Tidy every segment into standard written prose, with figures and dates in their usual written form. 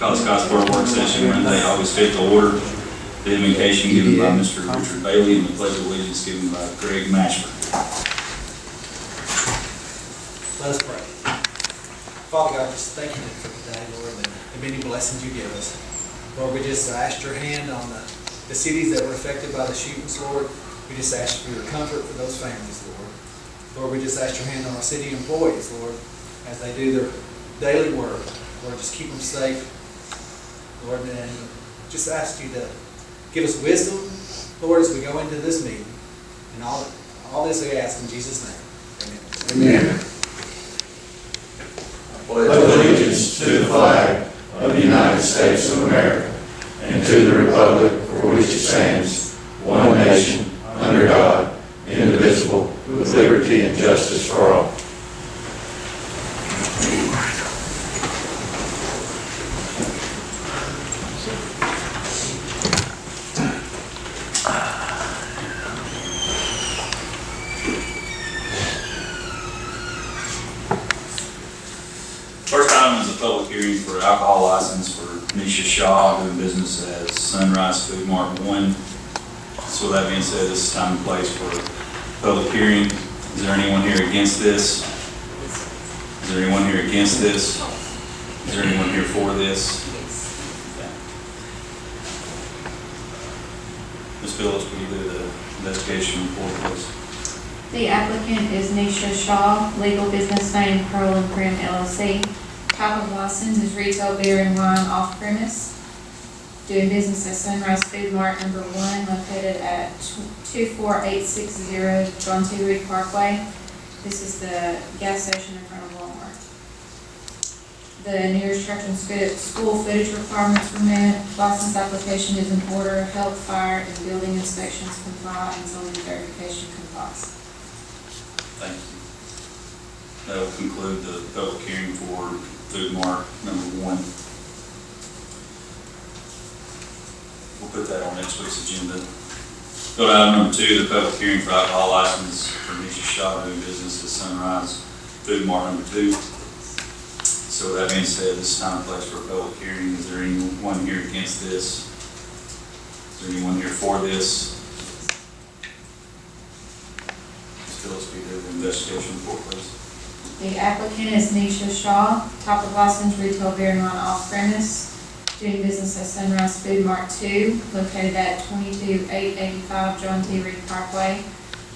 Call the Scottsboro work session Monday, August 5th to order. The invocation given by Mr. Richard Bailey and the pledge of allegiance given by Greg Mashburn. Let us pray. Father God, just thank you for today, Lord, and the many blessings you give us. Lord, we just asked your hand on the cities that were affected by the shootings, Lord. We just ask for your comfort for those families, Lord. Lord, we just ask your hand on our city employees, Lord, as they do their daily work. Lord, just keep them safe, Lord, and just ask you to give us wisdom, Lord, as we go into this meeting. And all this we ask in Jesus' name. Amen. Amen. I pledge allegiance to the flag of the United States of America and to the republic for which it stands, one nation, under God, indivisible, with liberty and justice for all. First item is a public hearing for alcohol license for Nisha Shaw, doing business as Sunrise Food Mart 1. So with that being said, this is time and place for public hearing. Is there anyone here against this? Is there anyone here against this? Is there anyone here for this? Okay. Ms. Phillips, will you do the investigation report, please? The applicant is Nisha Shaw, legal business name Pearl and Prim LLC. Type of license is retail beer and wine off premise. Doing business at Sunrise Food Mart number 1, located at 24860 John T. Reed Parkway. This is the gas station in front of Walmart. The nearest church and school footage requirements were met. License application is in order. Health, fire, and building inspections comply, and zoning verification complies. Thank you. That will conclude the public hearing for Food Mart number 1. We'll put that on next week's agenda. Go to item number 2, the public hearing for alcohol license for Nisha Shaw, doing business at Sunrise Food Mart number 2. So with that being said, this is time and place for a public hearing. Is there anyone here against this? Is there anyone here for this? Phyllis, will you do the investigation report, please? The applicant is Nisha Shaw, type of license retail beer and wine off premise, doing business at Sunrise Food Mart 2, located at 22885 John T. Reed Parkway.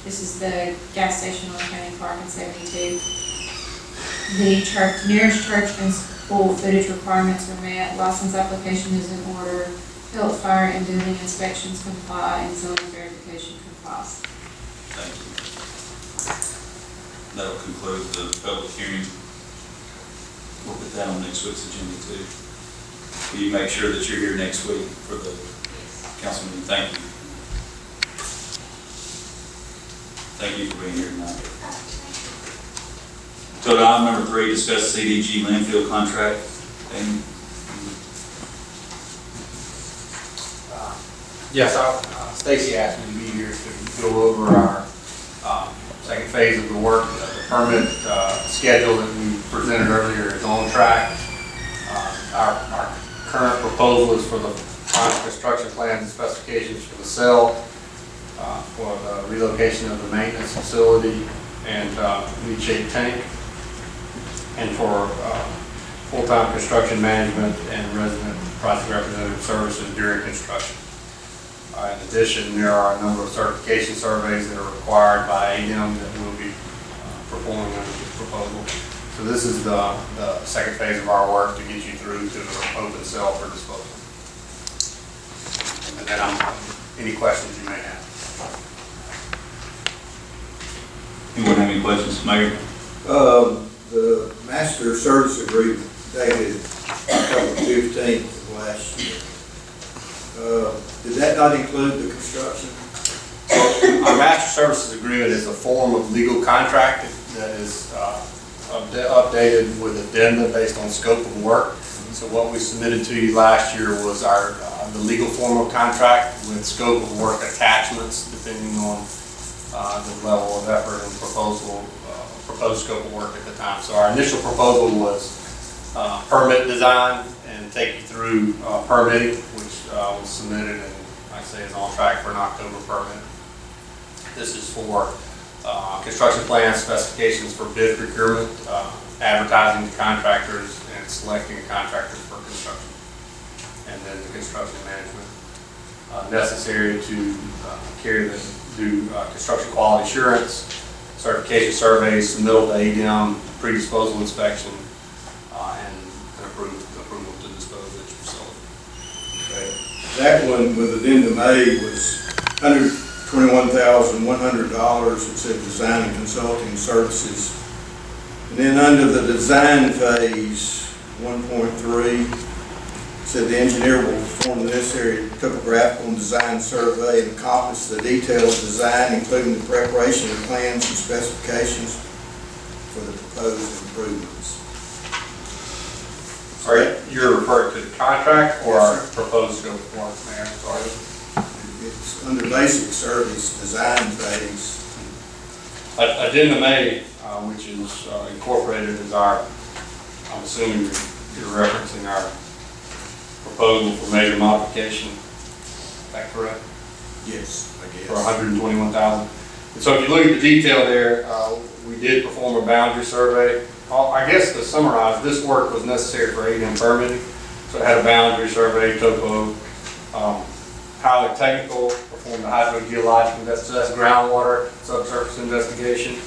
This is the gas station on County Park in 72. The nearest church and school footage requirements are met. License application is in order. Health, fire, and building inspections comply, and zoning verification complies. Thank you. That will conclude the public hearing. We'll put that on next week's agenda too. Will you make sure that you're here next week for the council meeting? Thank you. Thank you for being here tonight. So item number 3, discuss CDG landfill contract. And Yes, Stacy asked me to be here to go over our second phase of the work. The permit schedule that we presented earlier is on track. Our current proposal is for the final construction plans and specifications for the cell, for the relocation of the maintenance facility and leach shape tank, and for full-time construction management and resident project representative services during construction. In addition, there are a number of certification surveys that are required by ADM that we'll be performing under this proposal. So this is the second phase of our work to get you through to the open cell for disposal. And then any questions you may have. anyone have any questions, Mayor? The master service agreement dated October 15th of last year. Did that not include the construction? Our master services agreement is a form of legal contract that is updated with addenda based on scope of work. So what we submitted to you last year was the legal form of contract with scope of work attachments depending on the level of effort and proposed scope of work at the time. So our initial proposal was permit design and then take you through permitting, which was submitted and, like I say, is on track for an October permit. This is for construction plans, specifications for bid procurement, advertising to contractors, and selecting contractors for construction. And then the construction management necessary to do construction quality assurance, certification surveys, submittal to ADM, pre-disposal inspection, and approval to dispose at your facility. Okay. That one with addendum A was $121,100. It said design and consulting services. And then under the design phase, 1.3, said the engineer will perform the necessary topographical and design survey and accomplish the detailed design, including the preparation of plans and specifications for the proposed improvements. Are you're referring to the contract or Yes, our sir. proposed scope of work, Mayor? Sorry. It's under basic service design phase. Addendum A, which is incorporated as our, I'm assuming you're referencing our proposal for major modification. Is that correct? Yes, I guess. For $121,000. And so if you look at the detail there, we did perform a boundary survey. I guess to summarize, this work was necessary for ADM permitting. So it had a boundary survey, topo, highly technical, performed a hydrogeologic investigation, groundwater, subsurface investigation,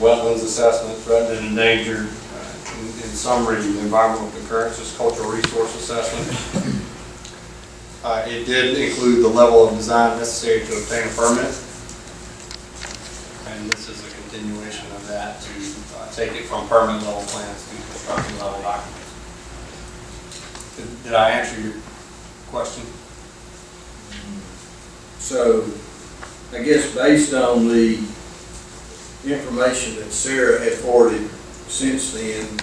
wetlands assessment, threatened and endangered, in summary, the environmental concurrences, cultural resource assessment. It did include the level of design necessary to obtain a permit. And this is a continuation of that to take it from permit level plans to construction level documents. Did I answer your question? So, I guess based on the information that Sarah had forwarded since then,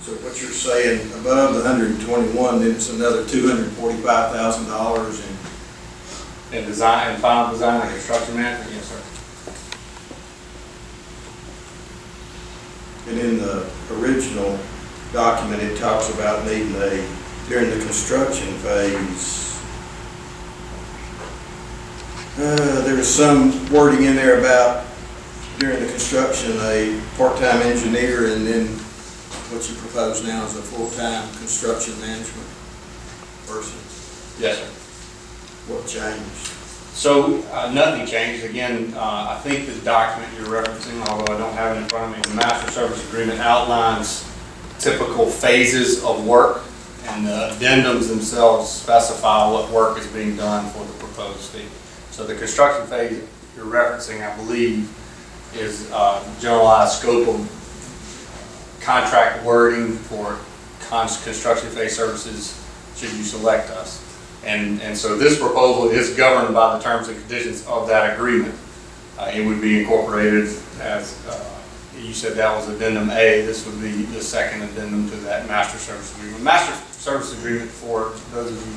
so what you're saying, above the 121, then it's another $245,000 In design, and final design and construction management, yes, sir. and in the original document, it talks about needing during the construction phase, there's some wording in there about during the construction, a part-time engineer, and then what you propose now is a full-time construction management person. Yes, sir. What changed? So nothing changed. Again, I think the document you're referencing, although I don't have it in front of me, the master service agreement outlines typical phases of work, and the addendums themselves specify what work is being done for the proposed fee. So the construction phase you're referencing, I believe, is generalized scope of contract wording for construction phase services should you select us. And so this proposal is governed by the terms and conditions of that agreement. It would be incorporated as, you said that was addendum A, this would be the second addendum to that master service agreement. Master service agreement, for those of you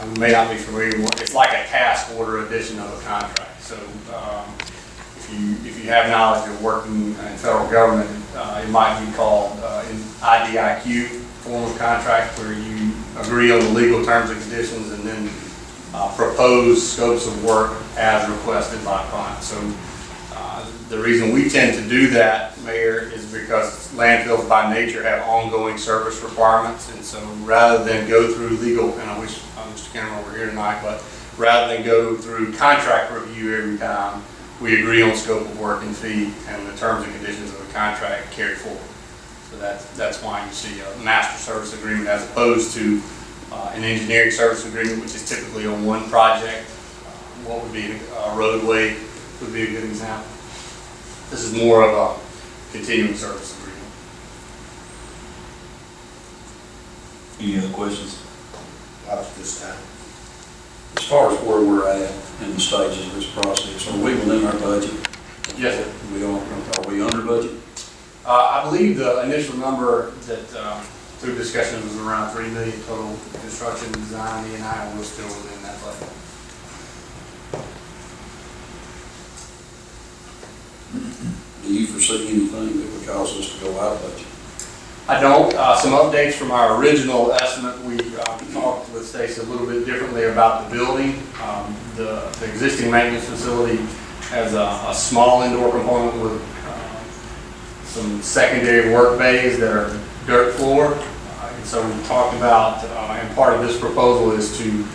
who may not be familiar, it's like a task order edition of a contract. So if you have knowledge of working in federal government, it might be called an IDIQ form of contract, where you agree on the legal terms and conditions and then propose scopes of work as requested by clients. So the reason we tend to do that, Mayor, is because landfills by nature have ongoing service requirements, and so rather than go through legal, and I wish Mr. Cameron were here tonight, but rather than go through contract review every time, we agree on scope of work and fee, and the terms and conditions of the contract carry forward. So that's why you see a master service agreement as opposed to an engineering service agreement, which is typically on one project. What would be a roadway would be a good example. This is more of a continuing service agreement. Any other questions? Not at this time. As far as where we're at in the stages of this process, are we within our budget? Yes, sir. Are we under budget? I believe the initial number that through discussion was around $3 million total construction, design, E&I, and we're still within that budget. Do you foresee anything that would cause us to go out of budget? I don't. Some updates from our original estimate. We talked with Stacy a little bit differently about the building. The existing maintenance facility has a small indoor component with some secondary work bays that are dirt floor. And so we talked about, and part of this proposal is to,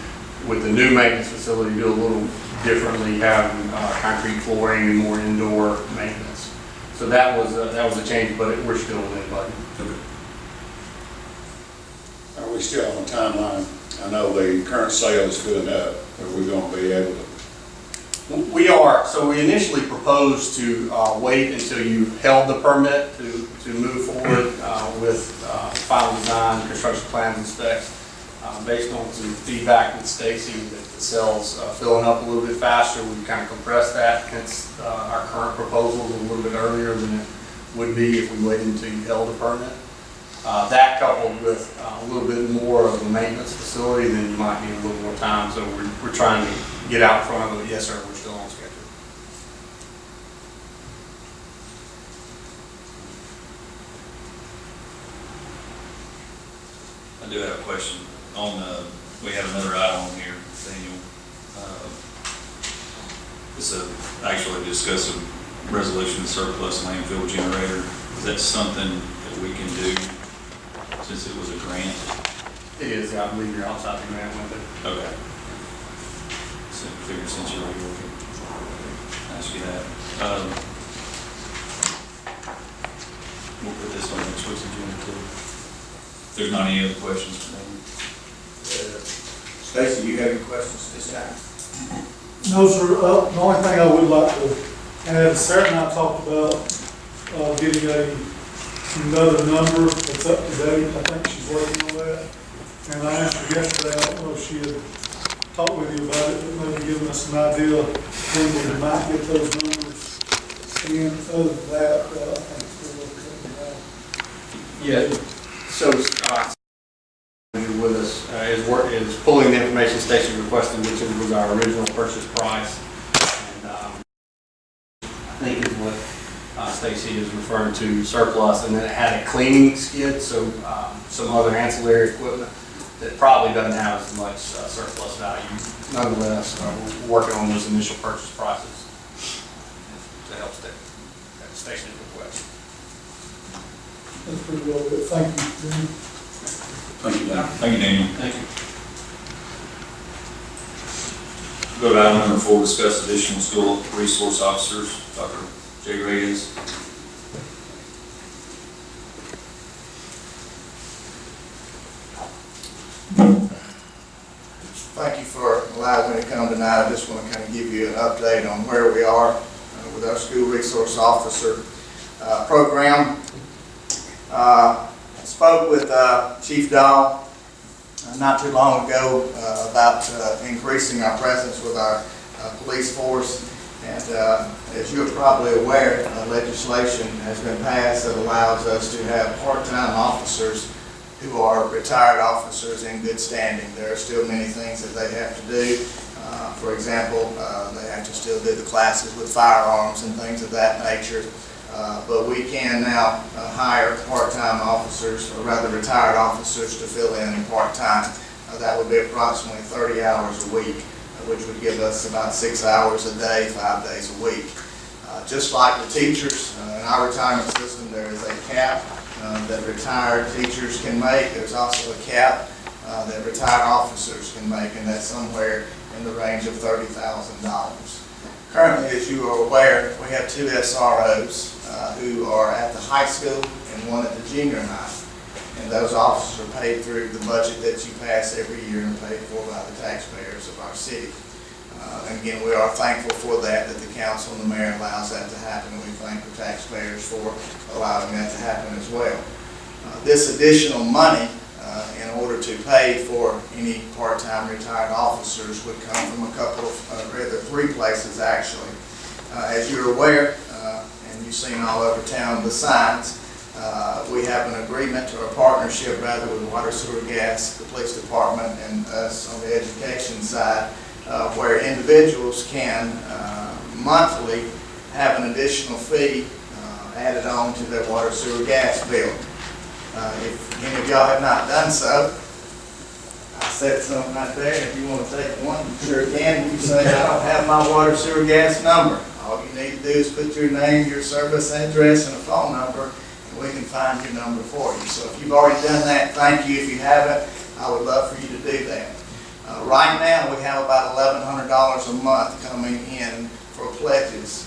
with the new maintenance facility, do a little differently, having concrete flooring and more indoor maintenance. So that was a change, but we're still within budget. Are we still on a timeline? I know the current sale is filling up. Are we going to be able to? We are. So we initially proposed to wait until you held the permit to move forward with final design, construction plans and specs. Based on some feedback with Stacy that the cell's filling up a little bit faster, we've kind of compressed that. Hence our current proposal is a little bit earlier than it would be if we waited until you held the permit. That coupled with a little bit more of a maintenance facility, then you might need a little more time. So we're trying to get out in front of it. Yes, sir, we're still on schedule. I do have a question on, we have another item on here, Daniel. It's actually discuss a resolution to surplus landfill generator. Is that something that we can do since it was a grant? It is. I believe you're outside the grant window. Okay. So figure since you're already working, ask you that. We'll put this on next week's agenda too. If there's not any other questions for me. Stacy, you have any questions this time? No, sir. The only thing I would like to add, Sarah and I talked about getting another number that's up to date. I think she's working on that. And I asked her yesterday, I don't know if she had talked with you about it, but maybe giving us an idea when we might get those numbers. And other than that, I think it's still okay. Yeah. So with us is pulling the information Stacy requested, which was our original purchase price, and I think is what Stacy is referring to surplus, and then it had a cleaning skid, so some other ancillary equipment that probably doesn't have as much surplus value. Nonetheless, we're working on those initial purchase prices to help Stacy's request. That's pretty well good. Thank you, Jimmy. Thank you, Daniel. Thank you, Daniel. Thank you. Go to item number 4, discuss additional school resource officers. Dr. Jay Reyes. Thank you for allowing me to come tonight. I just want to kind of give you an update on where we are with our school resource officer program. I spoke with Chief Dahl not too long ago about increasing our presence with our police force. And as you're probably aware, legislation has been passed that allows us to have part-time officers who are retired officers in good standing. There are still many things that they have to do. For example, they have to still do the classes with firearms and things of that nature. But we can now hire part-time officers, or rather retired officers, to fill in part-time. That would be approximately 30 hours a week, which would give us about 6 hours a day, 5 days a week. Just like the teachers, in our retirement system, there is a cap that retired teachers can make. There's also a cap that retired officers can make, and that's somewhere in the range of $30,000. Currently, as you are aware, we have 2 SROs who are at the high school and 1 at the junior high. And those officers are paid through the budget that you pass every year and paid for by the taxpayers of our city. And again, we are thankful for that the council and the mayor allows that to happen, and we thank the taxpayers for allowing that to happen as well. This additional money, in order to pay for any part-time retired officers, would come from a couple of, rather 3 places actually. As you're aware, and you've seen all over town the signs, we have an agreement or a partnership rather with water, sewer, gas, the police department, and us on the education side, where individuals can monthly have an additional fee added on to their water, sewer, gas bill. If any of y'all have not done so, I set something right there. If you want to take one, you sure can. You say, I don't have my water, sewer, gas number. All you need to do is put your name, your service address, and a phone number, and we can find your number for you. So if you've already done that, thank you. If you haven't, I would love for you to do that. Right now, we have about $1,100 a month coming in for pledges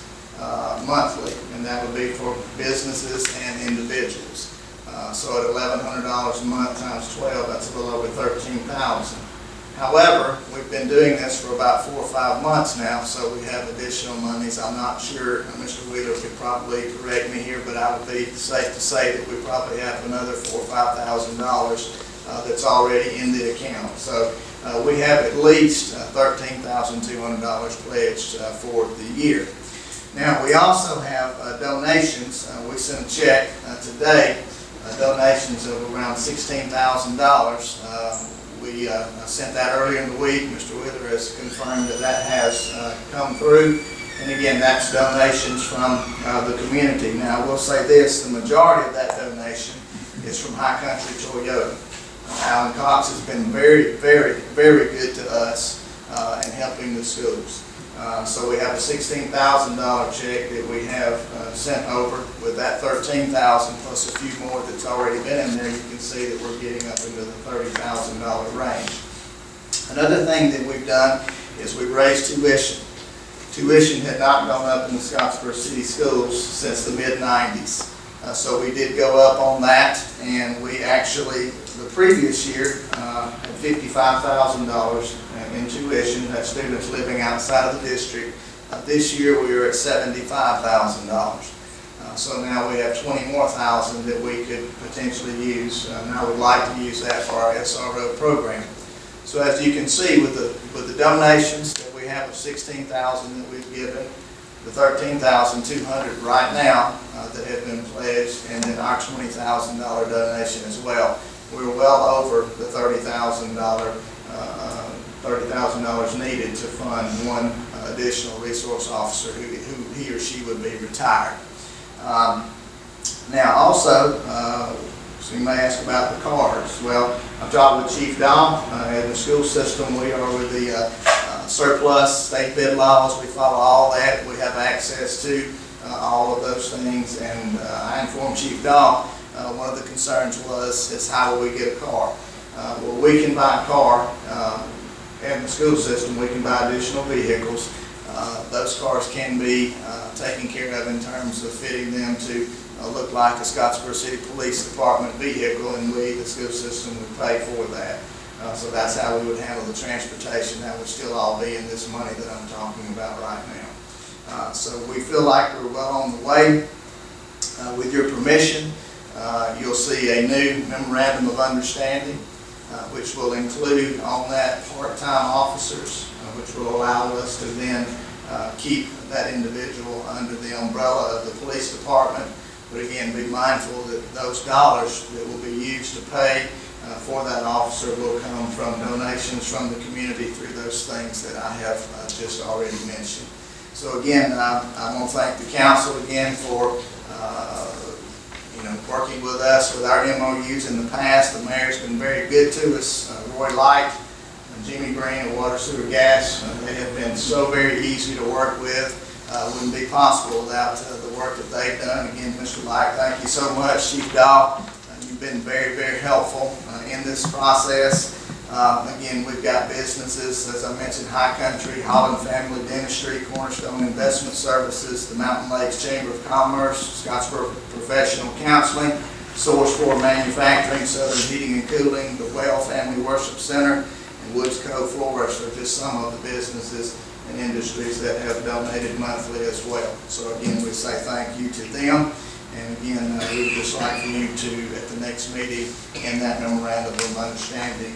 monthly, and that would be for businesses and individuals. So at $1,100 a month times 12, that's a little over $13,000. However, we've been doing this for about 4 or 5 months now, so we have additional monies. I'm not sure, Mr. Wheeler could probably correct me here, but I would be safe to say that we probably have another $4,000 or $5,000 that's already in the account. So we have at least $13,200 pledged for the year. Now, we also have donations. We sent a check today, donations of around $16,000. We sent that earlier in the week. Mr. Wheeler has confirmed that that has come through. And again, that's donations from the community. Now, I will say this, the majority of that donation is from High Country Toyota. Alan Cox has been very, very, very good to us in helping the schools. So we have a $16,000 check that we have sent over. With that $13,000 plus a few more that's already been in there, you can see that we're getting up into the $30,000 range. Another thing that we've done is we've raised tuition. Tuition had not gone up in the Scottsboro City Schools since the mid-90s. So we did go up on that, and we actually, the previous year, had $55,000 in tuition. That's students living outside of the district. This year we are at $75,000. So now we have $20,000 more that we could potentially use, and I would like to use that for our SRO program. So as you can see, with the donations that we have of $16,000 that we've given, the $13,200 right now that have been pledged, and then our $20,000 donation as well. We're well over the $30,000 needed to fund one additional resource officer who he or she would be retired. Now also, so you may ask about the cars. Well, I've talked with Chief Dahl. In the school system, we are with the surplus state bid laws. We follow all that. We have access to all of those things, and I informed Chief Dahl one of the concerns is how will we get a car? Well, we can buy a car in the school system. We can buy additional vehicles. Those cars can be taken care of in terms of fitting them to look like a Scottsboro City Police Department vehicle, and we, the school system, would pay for that. So that's how we would handle the transportation. That would still all be in this money that I'm talking about right now. So we feel like we're well on the way. With your permission, you'll see a new memorandum of understanding, which will include on that part-time officers, which will allow us to then keep that individual under the umbrella of the police department. But again, be mindful that those dollars that will be used to pay for that officer will come from donations from the community through those things that I have just already mentioned. So again, I want to thank the council again for working with us with our MOUs in the past. The mayor's been very good to us. Roy Light and Jimmy Green of Water, Sewer, Gas, they have been so very easy to work with. Wouldn't be possible without the work that they've done. Again, Mr. Light, thank you so much. Chief Dahl, you've been very, very helpful in this process. Again, we've got businesses, as I mentioned, High Country, Holland Family Dentistry, Cornerstone Investment Services, the Mountain Lakes Chamber of Commerce, Scottsboro Professional Counseling, Source 4 Manufacturing, Southern Heating and Cooling, the Well Family Worship Center, and Woods Cove Florists are just some of the businesses and industries that have donated monthly as well. So again, we say thank you to them. And again, we would just like for you to, at the next meeting, in that memorandum of understanding,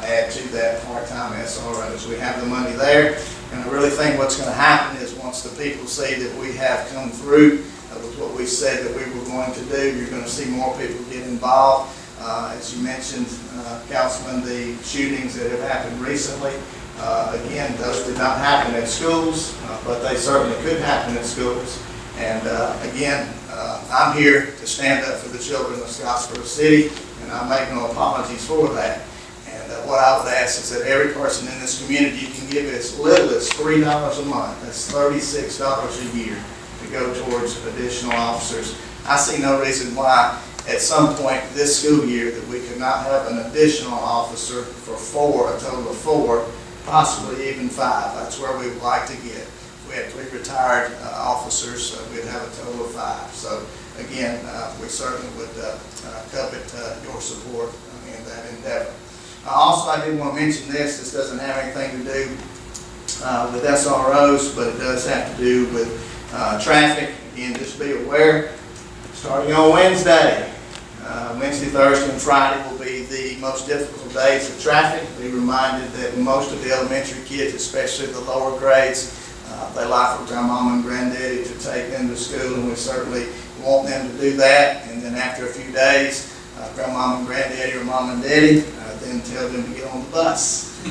add to that part-time SROs. We have the money there, and I really think what's going to happen is once the people see that we have come through with what we said that we were going to do, you're going to see more people get involved. As you mentioned, Councilman, the shootings that have happened recently, again, those did not happen at schools, but they certainly could happen at schools. And again, I'm here to stand up for the children of Scottsboro City, and I make no apologies for that. And what I would ask is that every person in this community can give as little as $3 a month. That's $36 a year to go towards additional officers. I see no reason why at some point this school year that we could not have an additional officer for a total of 4, possibly even 5. That's where we would like to get. If we had 3 retired officers, we'd have a total of 5. So again, we certainly would covet your support in that endeavor. Also, I did want to mention this doesn't have anything to do with SROs, but it does have to do with traffic. Again, just be aware, starting on Wednesday, Wednesday, Thursday, and Friday will be the most difficult days of traffic. Be reminded that most of the elementary kids, especially the lower grades, they like for grandmama and granddaddy to take them to school, and we certainly want them to do that. And then after a few days, grandmama and granddaddy or mom and daddy then tell them to get on the bus,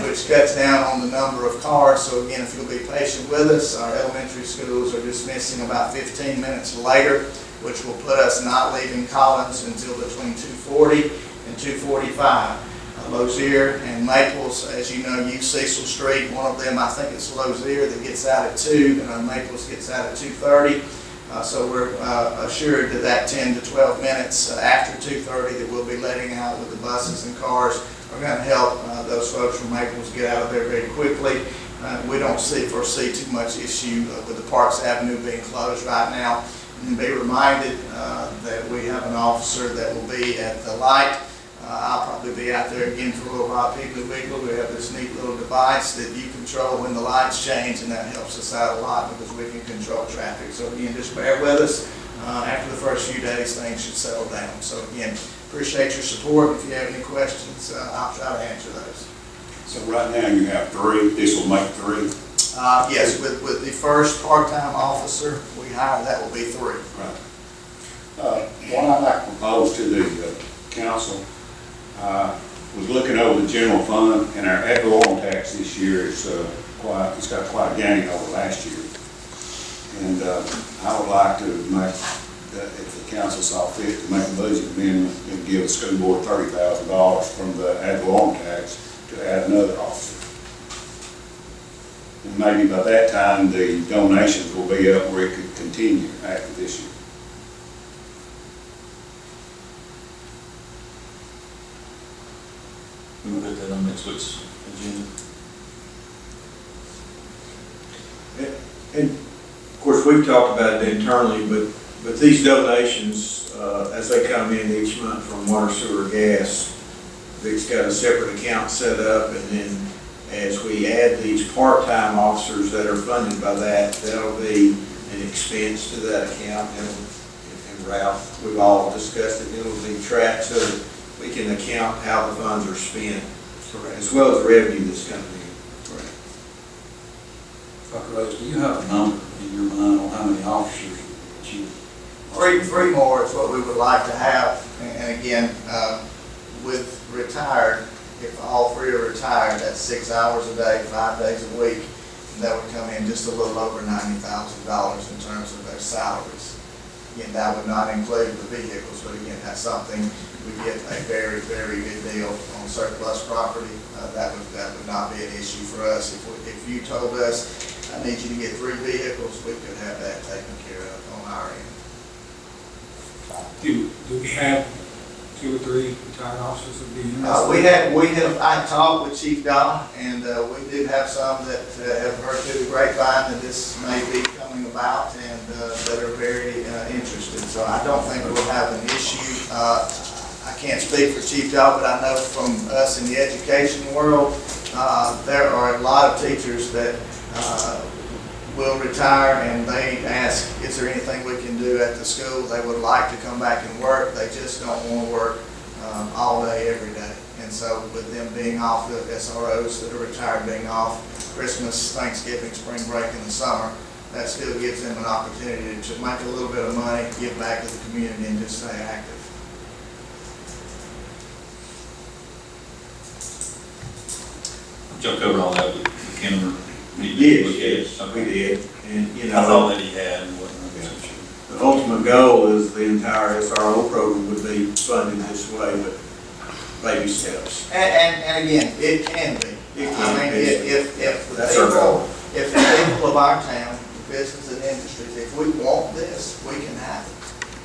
which cuts down on the number of cars. So again, if you'll be patient with us, our elementary schools are dismissing about 15 minutes later, which will put us not leaving Collins until between 2:40 and 2:45. Lozier and Maples, as you know, use Cecil Street. One of them, I think it's Lozier, that gets out at 2, and Maples gets out at 2:30. So we're assured that that 10 to 12 minutes after 2:30 that we'll be letting out with the buses and cars are going to help those folks from Maples get out of there very quickly. We don't foresee too much issue with the Parks Avenue being closed right now. And be reminded that we have an officer that will be at the light. I'll probably be out there again for a little while. People we have this neat little device that you control when the lights change, and that helps us out a lot because we can control traffic. So again, just bear with us. After the first few days, things should settle down. So again, appreciate your support. If you have any questions, I'll try to answer those. So right now you have 3, this will make 3? Yes, with the first part-time officer we hire, that will be 3. Right. What I'd like to propose to the council, was looking over the general fund, and our ad valorem tax this year is it's got quite a gain over last year. And I would like to make, if the council saw fit, to make a budget amendment and give the school board $30,000 from the ad valorem tax to add another officer. And maybe by that time, the donations will be up where it could continue after this year. We will put that on next week's agenda. And of course, we've talked about it internally, but these donations, as they come in each month from water, sewer, gas, Vic's got a separate account set up, and then as we add these part-time officers that are funded by that, that'll be an expense to that account. And Ralph, we've all discussed it, it'll be tracked so that we can account how the funds are spent, as well as the revenue that's coming in. Dr. Rose, do you have a number in your mind on how many officers that you? Three more is what we would like to have. And again, with retired, if all 3 are retired, that's 6 hours a day, 5 days a week. And that would come in just a little over $90,000 in terms of their salaries. Again, that would not include the vehicles, but again, that's something we get a very, very good deal on surplus property. That would not be an issue for us. If you told us, I need you to get 3 vehicles, we could have that taken care of on our end. Do we have 2 or 3 retired officers that would be interested? We have, I talked with Chief Dahl, and we do have some that have heard through the grapevine that this may be coming about, and that are very interested. So I don't think we'll have an issue. I can't speak for Chief Dahl, but I know from us in the education world, there are a lot of teachers that will retire, and they ask, is there anything we can do at the school? They would like to come back and work. They just don't want to work all day, every day. And so with them being off, the SROs that are retired being off, Christmas, Thanksgiving, spring break in the summer, that still gives them an opportunity to make a little bit of money, give back to the community, and just stay active. Y'all covered all that with the Kenner? Yes, we did. And, you know, I thought that he had and whatnot. the ultimate goal is the entire SRO program would be funded this way, but baby steps. And again, it can be. It I can mean, be. if the That's our goal. if the people of our town, the business and industries, if we want this, we can have it.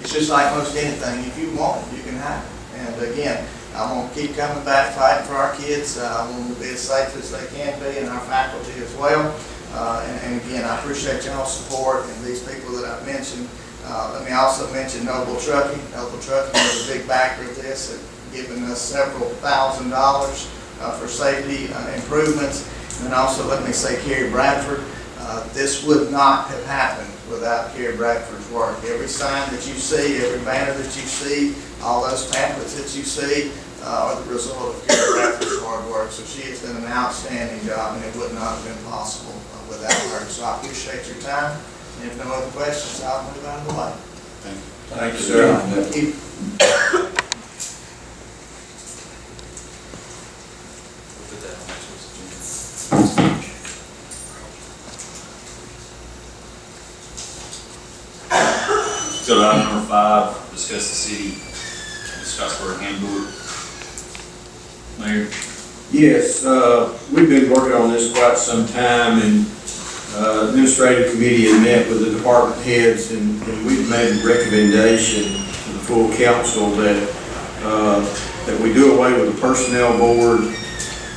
It's just like most anything, if you want it, you can have it. And again, I'm gonna keep coming back, fighting for our kids. I want them to be as safe as they can be, and our faculty as well. And again, I appreciate y'all's support and these people that I've mentioned. Let me also mention Noble Trucking. Noble Trucking is a big backer of this, giving us several $1,000s for safety improvements. And also let me say Kerry Bradford. This would not have happened without Kerry Bradford's work. Every sign that you see, every banner that you see, all those pamphlets that you see are the result of Kerry Bradford's hard work. So she has done an outstanding job, and it would not have been possible without her. So I appreciate your time. And if no other questions, I'll move out of the way. Thank you, sir. Thank you. Go to item number 5, discuss the city of Scottsboro handbook. Mayor? Yes, we've been working on this quite some time, and administrative committee had met with the department heads, and we've made a recommendation to the full council that we do away with the personnel board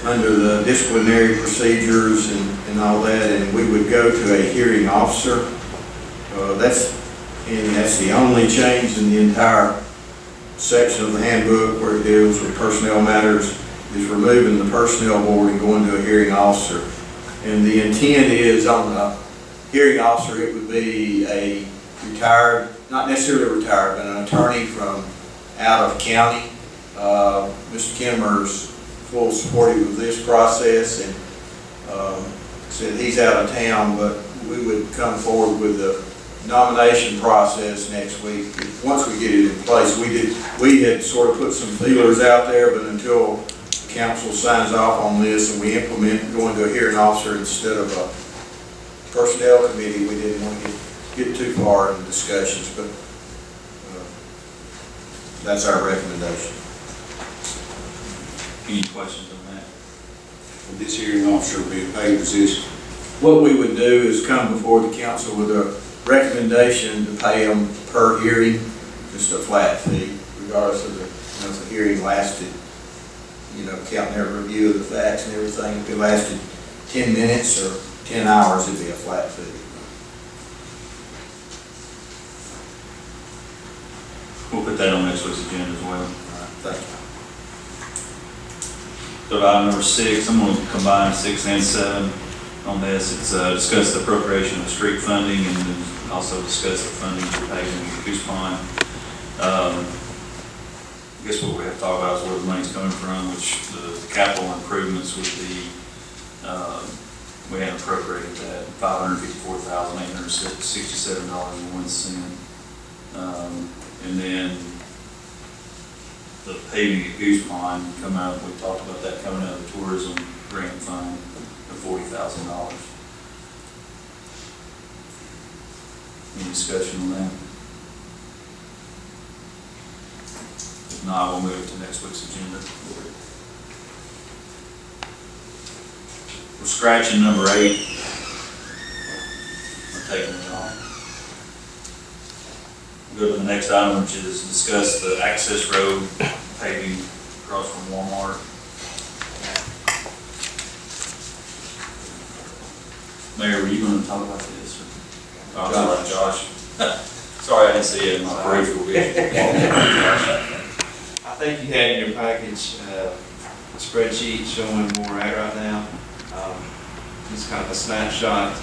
under the disciplinary procedures and all that, and we would go to a hearing officer. That's the only change in the entire section of the handbook where it deals with personnel matters, is removing the personnel board and going to a hearing officer. And the intent is on the hearing officer, it would be a retired, not necessarily retired, but an attorney from out of county. Mr. Kimmer's full supportive of this process, and said he's out of town, but we would come forward with the nomination process next week. Once we get it in place, we had sort of put some feelers out there, but until the council signs off on this and we implement going to a hearing officer instead of a personnel committee, we didn't want to get too far in discussions, but that's our recommendation. Any questions on that? Would this hearing officer be a paid position? What we would do is come before the council with a recommendation to pay them per hearing, just a flat fee, regardless of if the hearing lasted, counting their review of the facts and everything. If it lasted 10 minutes or 10 hours, it'd be a flat fee. We'll put that on next week's agenda as well. Thank you. Go to item number 6, I'm going to combine 6 and 7 on this. It's discuss the appropriation of street funding and then also discuss the funding for paving at Goose Pond. I guess what we have to talk about is where the money's coming from, which the capital improvements would be, we had appropriated that $554,867.01. And then the paving at Goose Pond come out, we talked about that coming out of the tourism grant fund of $40,000. Any discussion on that? If not, we'll move to next week's agenda. We're scratching number 8. We're taking it off. We'll go to the next item, which is discuss the access road paving across from Walmart. Mayor, were you going to talk about this? Oh, I'm sorry, Josh. Sorry, I didn't see it in my brief. I think you had in your package a spreadsheet showing where we're at right now. Just kind of a snapshot.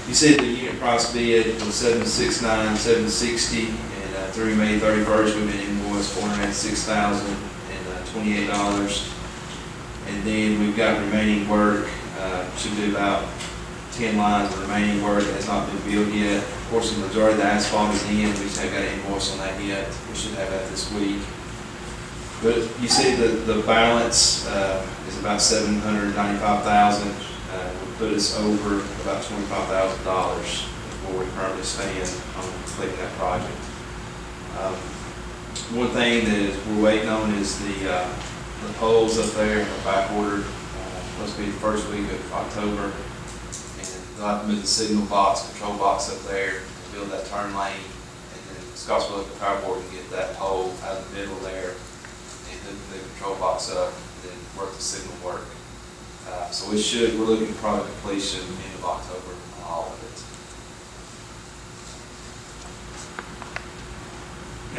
You said the unit price bid was $769, $760, and through May 31st, we've been invoiced $406,028. And then we've got remaining work, should be about 10 lines of remaining work that has not been billed yet. Of course, the majority of the asphalt is in. We just haven't got an invoice on that yet. We should have that this week. But you see the balance is about $795,000. Would put us over about $25,000 for before we permanently stand on completing that project. One thing that we're waiting on is the poles up there are back ordered, supposed to be the first week of October. And they'll have to move the signal box, control box up there, build that turn lane, and then Scottsboro Power Board can get that pole out of the middle there and hook the control box up and then work the signal work. So we're looking at product completion end of October on all of it.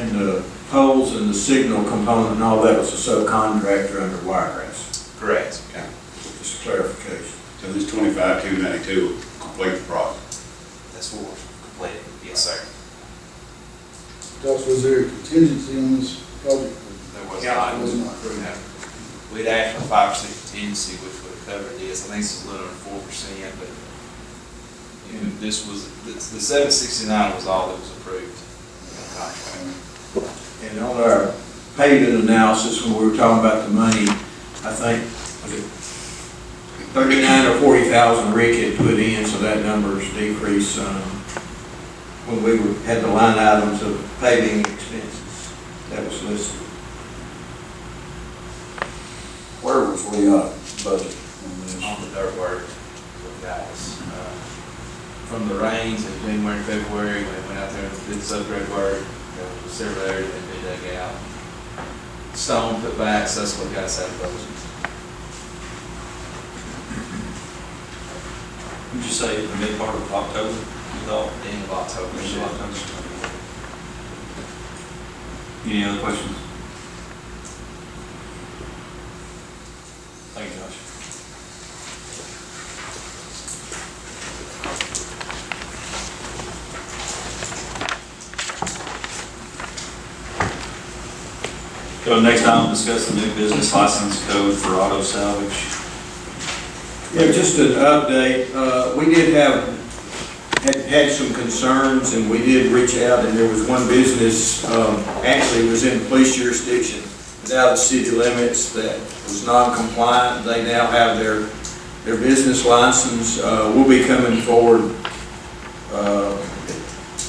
And the poles and the signal component and all that was a subcontractor under Wiregrass. Correct. Okay. Just a clarification. So this 25,292 will complete the project. That's what we're completing. Yes, sir. Was there a contingency on this project? There was Yeah, not. It was not. No. We'd asked for 5% contingency, which would have covered this. I think it's a little under 4%, but you know, the 769 was all that was approved. And on our paving analysis, when we were talking about the money, I think, was it 39 or 40,000 Rick had put in, so that number's decreased when we had the line items of paving expenses that was listed. Where was we budget on this? On the dirt work, guys. From the rains in January and February, when we went out there and did subgrade work, there was several areas that had been dug out. Stone put back, so that's what got us out of budget. Would you say the mid part of October, you thought? End of October. End of October. Any other questions? Thank you, Josh. So next time, we'll discuss the new business license code for auto salvage. Yeah, just an update. We did had some concerns, and we did reach out, and there was one business, actually it was in police jurisdiction, without the city limits, that was non-compliant. They now have their business license. We'll be coming forward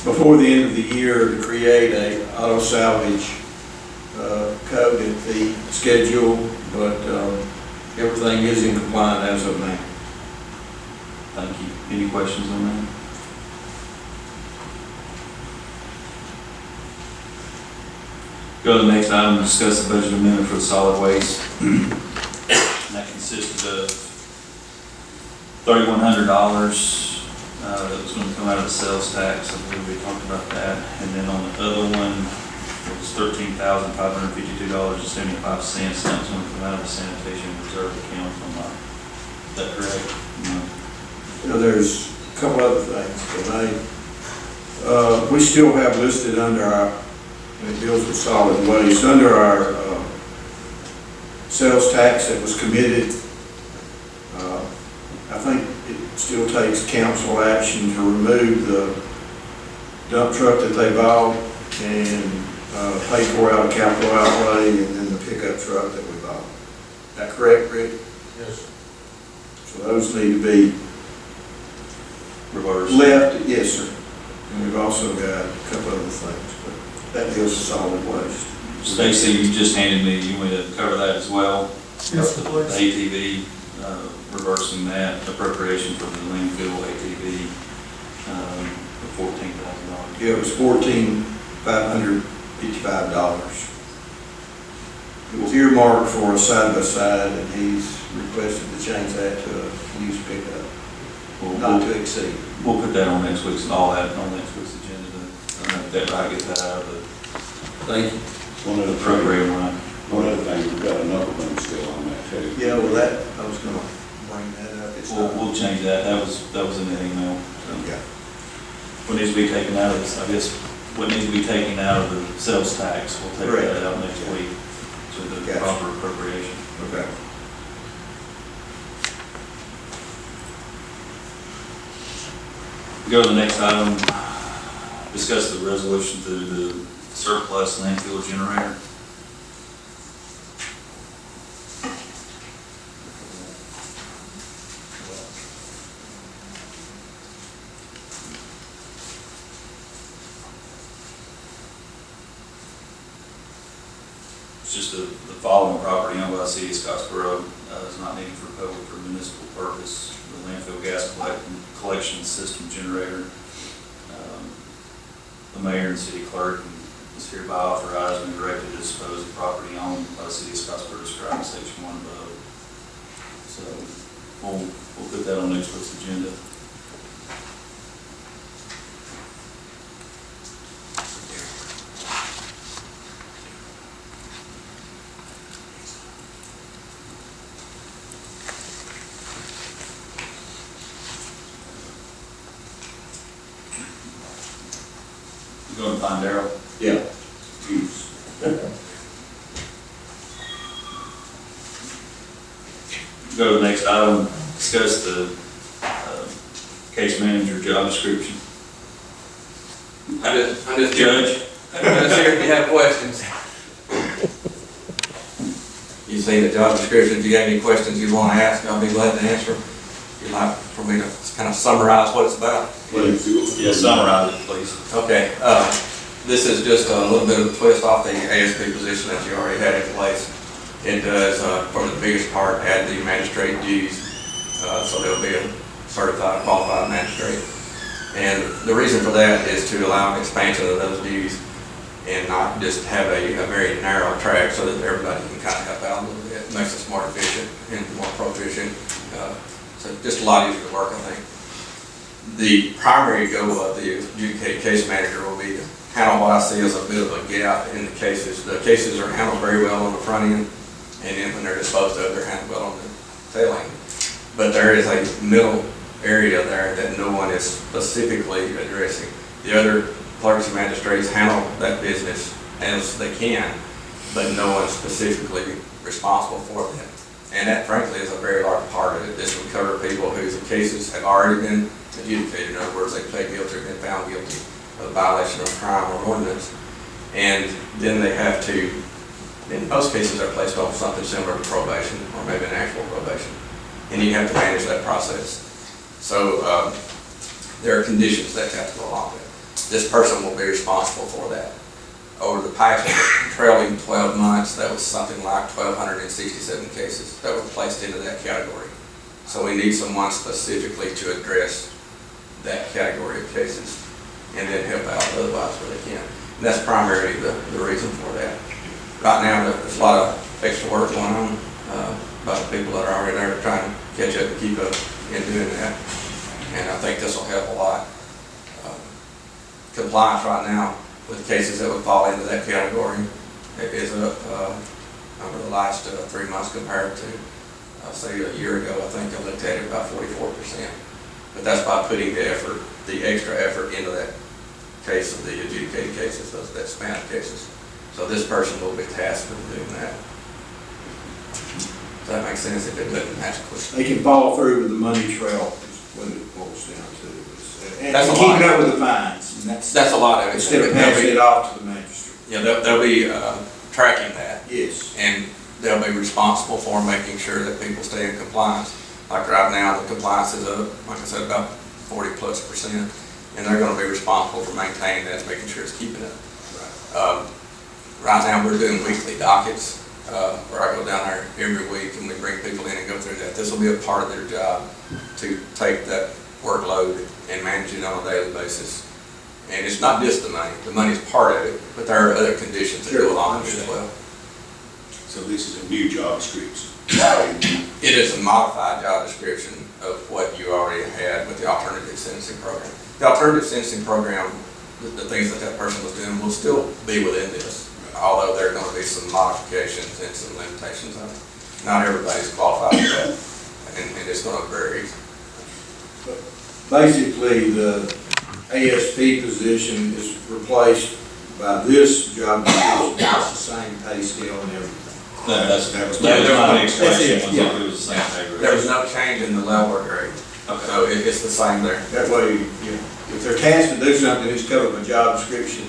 before the end of the year to create a auto salvage code and fee schedule, but everything is in compliance as of now. Thank you. Any questions on that? Go to the next item, discuss the budget amendment for the solid waste. And that consisted of $3,100 that was going to come out of the sales tax. I believe we talked about that. And then on the other one, it was $13,552.75. That was going to come out of the sanitation reserve account from, is that correct? No. You know, there's a couple other things, but we still have listed under our, and it deals with solid waste, under our sales tax that was committed. I think it still takes council action to remove the dump truck that they bought and pay for out of capital outlay, and then the pickup truck that we bought. Is that correct, Rick? Yes. So those need to be Reverse. left, yes, sir. And we've also got a couple other things, but that deals with solid waste. Stacy, you just handed me, you want me to cover that as well? Yes, The please. ATV, reversing that appropriation for the landfill ATV, for $14,000. Yeah, it was $14,555. It was earmarked for a side-by-side, and he's requested to change that to a used pickup, not to exceed. We'll put that on next week's, all that on next week's agenda, that I get that out of the Thank you. One of the program line. One other thing, we've got another one still on that too. Yeah, well, that, I was gonna bring that up. It's not. We'll change that, that was in the email. So Yeah. what needs to be taken out of this, I guess, what needs to be taken out of the sales tax, we'll take Correct. that out next week to the Gotcha. proper appropriation. Okay. Go to the next item, discuss the resolution to the surplus landfill generator. just the following property owned by the city of Scottsboro is not needed for public or municipal purpose. The landfill gas collection system generator. The mayor and city clerk is hereby authorized and directed to dispose of property owned by the city of Scottsboro described in section 1 above. So we'll put that on next week's agenda. You going to find Darryl? Yeah. Go to the next item, discuss the case manager job description. I'm just Judge? here if you have questions. You've seen the job description. If you have any questions you want to ask, I'll be glad to answer. If you'd like for me to kind of summarize what it's about. Yeah, summarize it, please. Okay, this is just a little bit of a twist off the ASP position that you already had in place. It does, for the biggest part, add the magistrate duties, so there'll be a certified, qualified magistrate. And the reason for that is to allow an expansion of those duties and not just have a very narrow track so that everybody can kind of help out a little bit. It makes us more efficient and more proficient. So just a lot easier to work, I think. The primary goal of the adjudicated case manager will be to handle what I see as a bit of a gap in the cases. The cases are handled very well on the front end, and then when they're disposed of, they're handled well on the tail end. But there is a middle area there that no one is specifically addressing. The other clerks and magistrates handle that business as they can, but no one's specifically responsible for that. And that, frankly, is a very large part of it. This would cover people whose cases have already been adjudicated. In other words, they pled guilty or been found guilty of a violation of crime or ordinance. And then they have to, in most cases, they're placed on something similar to probation or maybe an actual probation. And you have to manage that process. So there are conditions that have to go along with it. This person will be responsible for that. Over the past trailing 12 months, that was something like 1,267 cases that were placed into that category. So we need someone specifically to address that category of cases and then help out otherwise where they can. And that's primarily the reason for that. Right now, there's a lot of extra work going on by the people that are already there trying to catch up and keep up in doing that. And I think this will help a lot. Compliance right now with cases that would fall into that category is up over the last 3 months compared to, say, a year ago. I think I looked at it about 44%. But that's by putting the effort, the extra effort into that case of the adjudicated cases, that span of cases. So this person will be tasked with doing that. Does that make sense? If it doesn't, ask a question. They can follow through with the money trail, is what it boils down to. And That's a keeping lot. up with the fines. And That's a lot of it. Instead of passing it off to the magistrate. Yeah, they'll be tracking that. Yes. And they'll be responsible for making sure that people stay in compliance. Like right now, the compliance is up, like I said, about 40+%. And they're going to be responsible for maintaining that, making sure it's keeping it. Right now, we're doing weekly dockets where I go down there every week and we bring people in and go through that. This will be a part of their job to take that workload and manage it on a daily basis. And it's not just the money is part of it, but there are other conditions that go along with it as well. So this is a new job description. It is a modified job description of what you already had with the alternative sentencing program. The alternative sentencing program, the things that that person was doing will still be within this, although there are going to be some modifications and some limitations on it. Not everybody's qualified for that, and it's going to vary. Basically, the ASP position is replaced by this job description. It's the same pay scale and everything. That was not an expression, Yeah. it was the same pay grade. There was no change in the level or grade, Okay. so it's the same there. That way, if they're tasked to do something, it's covered by job description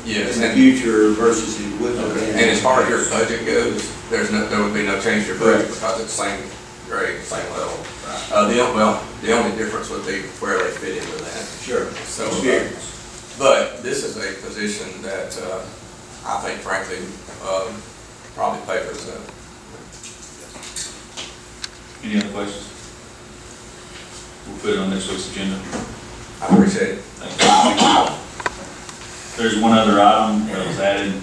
Yes, in the and future versus it would have been. as far as your budget goes, there would be no change to your budget Right. because it's the same grade, same level. The only difference would be where they fit into that. Sure. So, Experience. but this is a position that I think, frankly, probably pay for itself. Any other questions? We'll put it on next week's agenda. I appreciate it. Thank you. There's one other item that was added.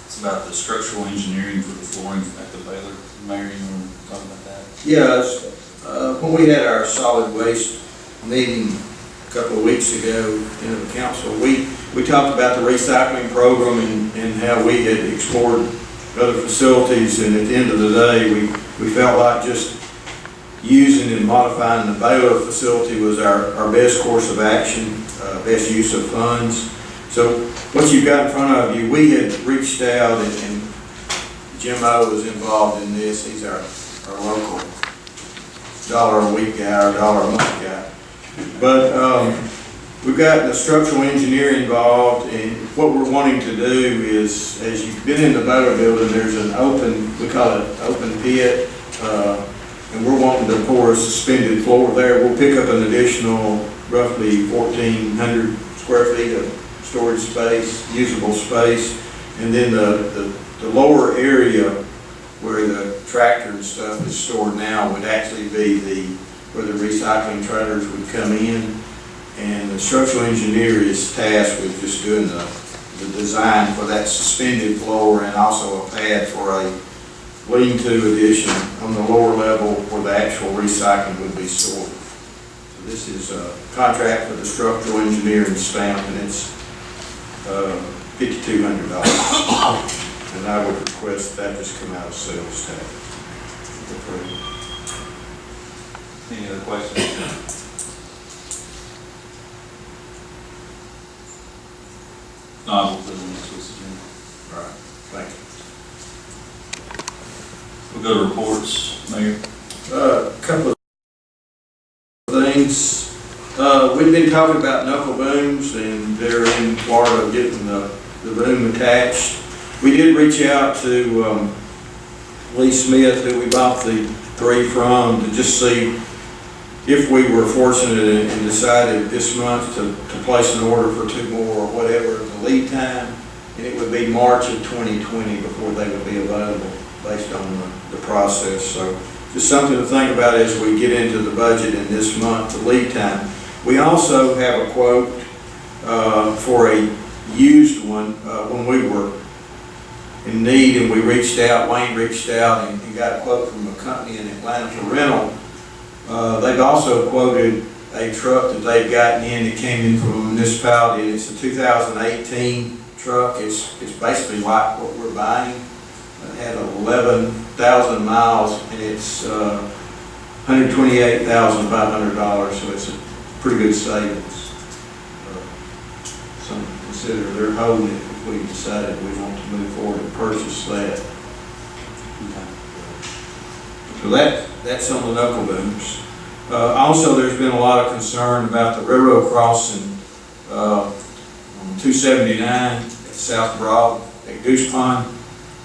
It's about the structural engineering for the flooring at the Baylor. Mayor, you want to talk about that? Yes, when we had our solid waste meeting a couple of weeks ago in the council, we talked about the recycling program and how we had explored other facilities, and at the end of the day, we felt like just using and modifying the Baylor facility was our best course of action, best use of funds. So what you've got in front of you, we had reached out, and Jim O was involved in this. He's our local $1 a week guy or $1 a month guy. But we've got the structural engineer involved, and what we're wanting to do is, as you've been in the Baylor building, there's an open, we call it open pit, and we're wanting to pour a suspended floor there. We'll pick up an additional roughly 1,400 square feet of storage space, usable space, and then the lower area where the tractor and stuff is stored now would actually be where the recycling trailers would come in. And the structural engineer is tasked with just doing the design for that suspended floor and also a pad for a lean-to addition on the lower level where the actual recycling would be stored. So this is a contract for the structural engineer and stamp, and it's $5,200. And I would request that just come out of sales tax. Any other questions? No, I will put it on next week's agenda. All right, thank you. We'll go to reports, Mayor. A couple of things. We've been talking about knuckle booms, and they're in Florida getting the boom attached. We did reach out to Lee Smith, who we bought the 3 from, to just see if we were fortunate and decided this month to place an order for 2 more or whatever the lead time, and it would be March of 2020 before they would be available based on the process. So just something to think about as we get into the budget in this month, the lead time. We also have a quote for a used one when we were in need, and we reached out, Wayne reached out and got a quote from a company in Atlanta for rental. They've also quoted a truck that they've gotten in that came in from a municipality. It's a 2018 truck. It's basically like what we're buying. It had 11,000 miles, and it's $128,500, so it's a pretty good savings. Something to consider. They're holding it if we decided we want to move forward and purchase that. So that's on the knuckle booms. Also, there's been a lot of concern about the railroad crossing on 279 at South Broad at Goose Pond.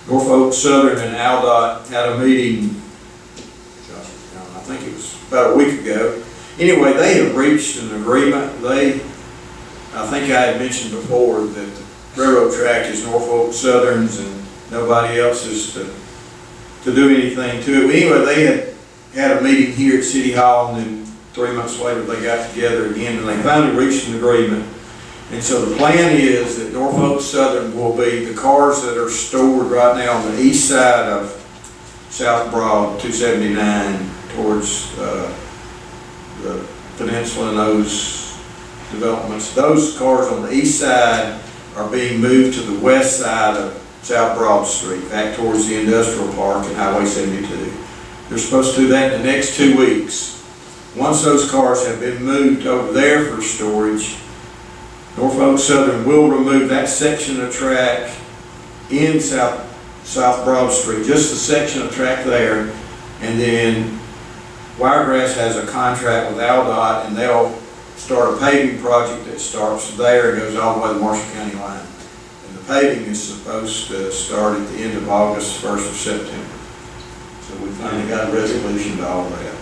Norfolk Southern and AlDOT had a meeting, I think it was about a week ago. Anyway, they have reached an agreement. I think I had mentioned before that the railroad track is Norfolk Southern's and nobody else's to do anything to it. Anyway, they had a meeting here at City Hall, and then 3 months later they got together again, and they finally reached an agreement. And so the plan is that Norfolk Southern will be the cars that are stored right now on the east side of South Broad 279 towards the peninsula and those developments. Those cars on the east side are being moved to the west side of South Broad Street, back towards the industrial park and Highway 72. They're supposed to do that in the next 2 weeks. Once those cars have been moved over there for storage, Norfolk Southern will remove that section of track in South Broad Street, just the section of track there, and then Wiregrass has a contract with AlDOT, and they'll start a paving project that starts there and goes all the way to the Marshall County line. And the paving is supposed to start at the end of August, 1st of September. So we finally got a resolution to all that.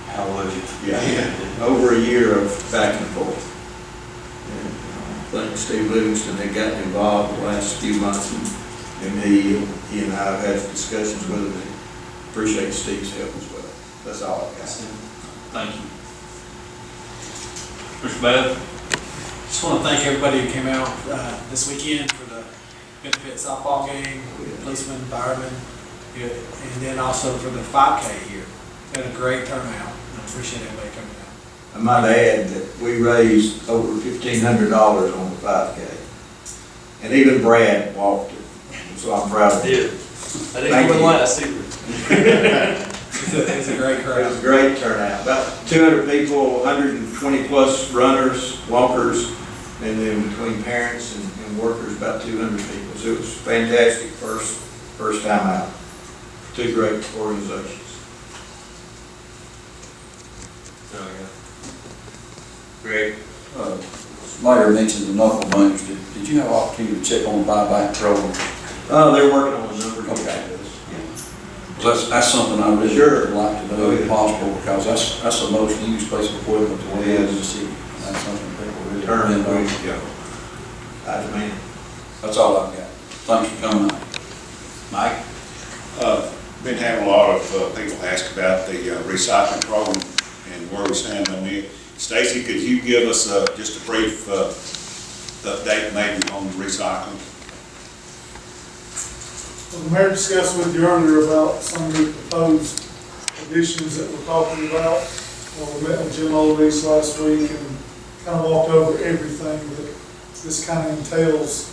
Hallelujah. Yeah, over a year of back and forth. And, thank Steve Livingston that got involved the last few months. And he and I have had discussions with him, and appreciate Steve's help as well. That's all I've got. Thank you. Mr. Bell? Just want to thank everybody who came out this weekend for the benefit softball game, policemen, firemen, and then also for the 5K here. Had a great turnout, and I appreciate everybody coming out. I might add that we raised over $1,500 on the 5K. And even Brad walked it, so I'm proud of him. I didn't win last either. It was a great It crowd. was a great turnout, about 200 people, 120 plus runners, walkers, and then between parents and workers, about 200 people. So it was fantastic, first time out. Two great organizations. Greg? Mayor mentioned the knuckle bones. Did you have an opportunity to check on the buyback program? They're working on a number of Okay. things. Well, that's something I really Sure. would like to do if possible, because that's the most used piece of equipment to we have in the city. And that's something people really Turn depend on. yeah. I demand. That's all I've got. Thanks for coming out. Mike? Been having a lot of people ask about the recycling program and where we stand on it. Stacy, could you give us just a brief update maybe on recycling? The mayor discussed with you earlier about some of the proposed additions that we're talking about. We met with Jim Oldese last week and kind of walked over everything that this kind of entails.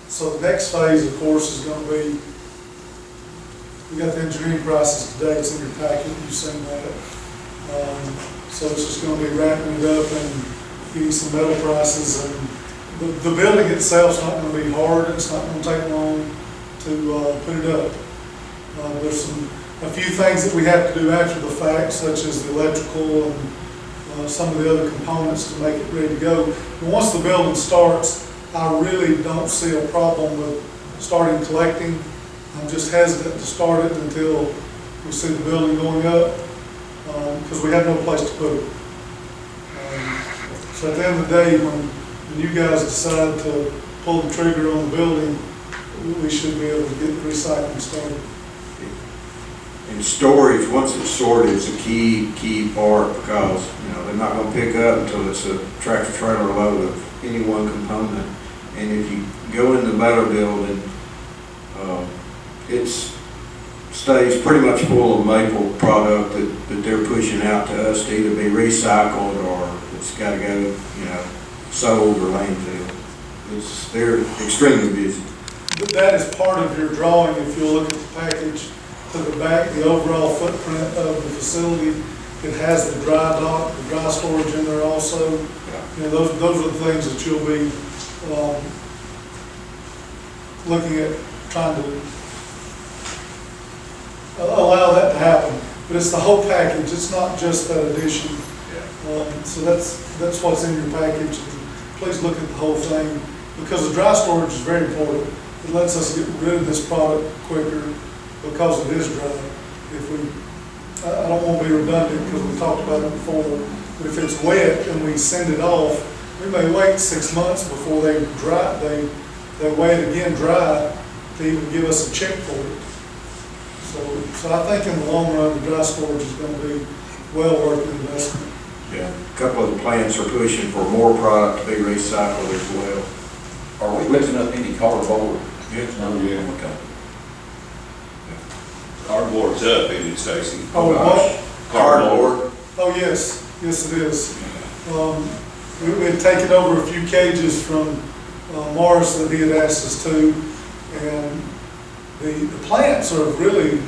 So the next phase, of course, is going to be, we got the engineering prices today, it's in your packet, you've seen that. So it's just going to be wrapping it up and getting some metal prices. And the building itself is not going to be hard, it's not going to take long to put it up. There's a few things that we have to do after the fact, such as the electrical and some of the other components to make it ready to go. But once the building starts, I really don't see a problem with starting collecting. I'm just hesitant to start it until we see the building going up, because we have no place to put it. So at the end of the day, when you guys decide to pull the trigger on the building, we should be able to get the recycling started. And storage, once it's sorted, it's a key part, because, they're not gonna pick up until it's a tractor trailer load of any one component. And if you go in the metal building, it stays pretty much full of maple product that they're pushing out to us to either be recycled or it's gotta go, sold or landfill. They're extremely busy. But that is part of your drawing. If you look at the package to the back, the overall footprint of the facility, it has the dry dock, the dry storage in there also. Those are the things that you'll be looking at, trying to allow that to happen. But it's the whole package, it's not just that addition. So that's what's in your package. And please look at the whole thing, because the dry storage is very important. It lets us get rid of this product quicker because it is dry. I don't want to be redundant because we talked about it before, but if it's wet and we send it off, we may wait 6 months before they dry. They wait again dry to even give us a check for it. So I think in the long run, the dry storage is going to be well worth the investment. Yeah. A couple of the plants are pushing for more product to be recycled as well. Are we lifting up any cardboard? Yes. No, yeah. Okay. Cardboard's up, isn't it, Stacy? Oh, what? Cardboard. Oh, yes. Yes, it is. We had taken over a few cages from Morris that he had asked us to, and the plants are really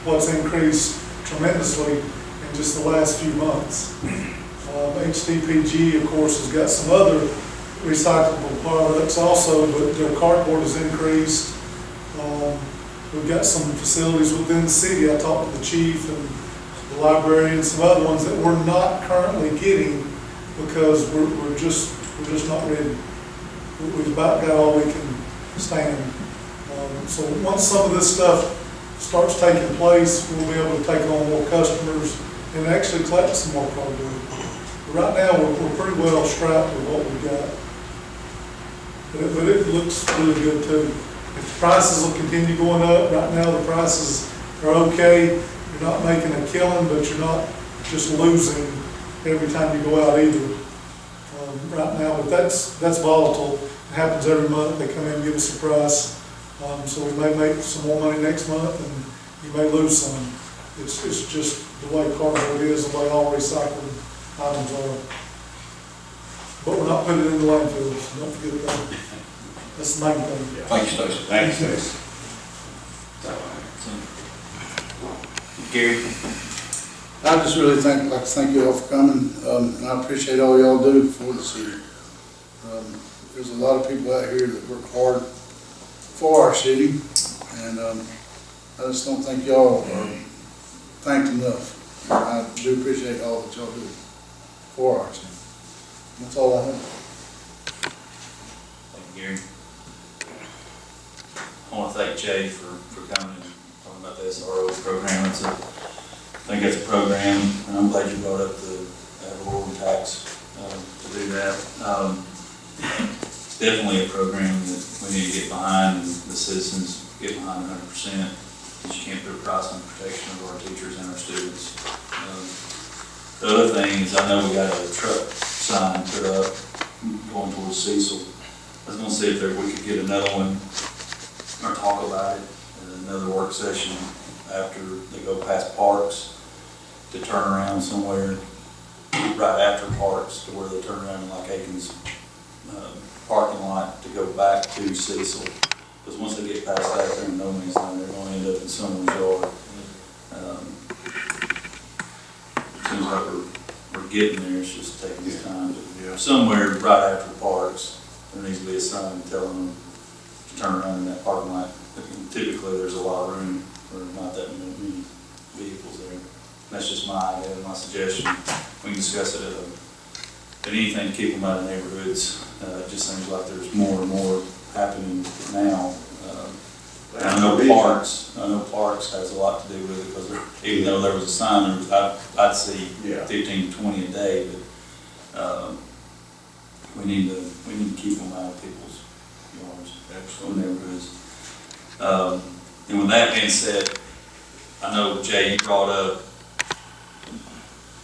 what's increased tremendously in just the last few months. HDPG, of course, has got some other recyclable products also, but their cardboard has increased. We've got some facilities within the city. I talked to the chief and the library and some other ones that we're not currently getting because we're just not ready. We've about got all we can stand. So once some of this stuff starts taking place, we'll be able to take on more customers and actually collect some more cardboard. Right now, we're pretty well strapped with what we've got. but it looks really good too. If the prices will continue going up, right now the prices are okay. You're not making a killing, but you're not just losing every time you go out either. Right now, but that's volatile. It happens every month. They come in and give us a price. So we may make some more money next month and you may lose some. It's just the way cardboard is, the way all recycled items are. But we're not putting it in the landfills, don't forget that. That's the main thing. Thank you, Stacy. Thank you, Stacy. Gary? I just really like to thank you all for coming, and I appreciate all y'all do for the city. There's a lot of people out here that work hard for our city, and I just don't think y'all are thanked enough. I do appreciate all that y'all do for our city. That's all I have. Thank you, Gary. I want to thank Jay for coming and talking about the SRO program. I think it's a program, and I'm glad you brought up the rural tax to do that. It's definitely a program that we need to get behind, and the citizens get behind 100%. Because you can't put a price on protection of our teachers and our students. The other thing is, I know we got a truck sign put up going towards Cecil. I was going to see if we could get another one or talk about it in another work session after they go past Parks, to turn around somewhere right after Parks to where they turn around in like Aiken's parking lot to go back to Cecil. Because once they get past that, they're in no man's land, they're going to end up in someone's yard. It seems like we're getting there, it's just taking its time. But somewhere right after Parks, there needs to be a sign telling them to turn around in that parking lot. And typically, there's a lot of room for not that many vehicles there. That's just my idea, my suggestion. We can discuss it but anything to keep them out of neighborhoods. It just seems like there's more and more happening now. I know Parks has a lot to do with it, because even though there was a sign, I'd see 15 to 20 a day, but we need to keep them out of people's yards, or neighborhoods. And with that being said, I know, Jay, you brought up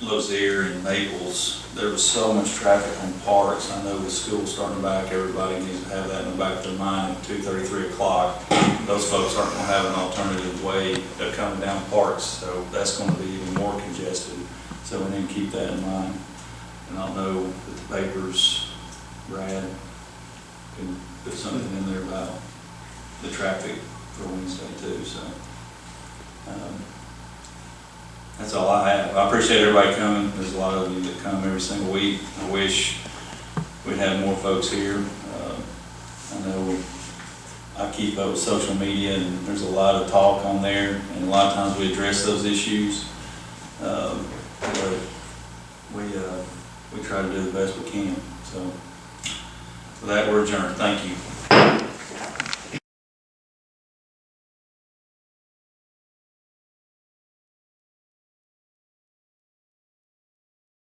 Lozier and Maples. There was so much traffic on Parks. I know with school starting back, everybody needs to have that in the back of their mind at 2:30, 3 o'clock. Those folks aren't going to have an alternative way of coming down Parks, so that's going to be even more congested. So we need to keep that in mind. And I'll know that the papers, Brad, can put something in there about the traffic for Wednesday too, so. That's all I have. I appreciate everybody coming. There's a lot of you that come every single week. I wish we'd have more folks here. I know I keep up with social media, and there's a lot of talk on there, and a lot of times we address those issues. But we try to do the best we can. So for that, we're adjourned. Thank you.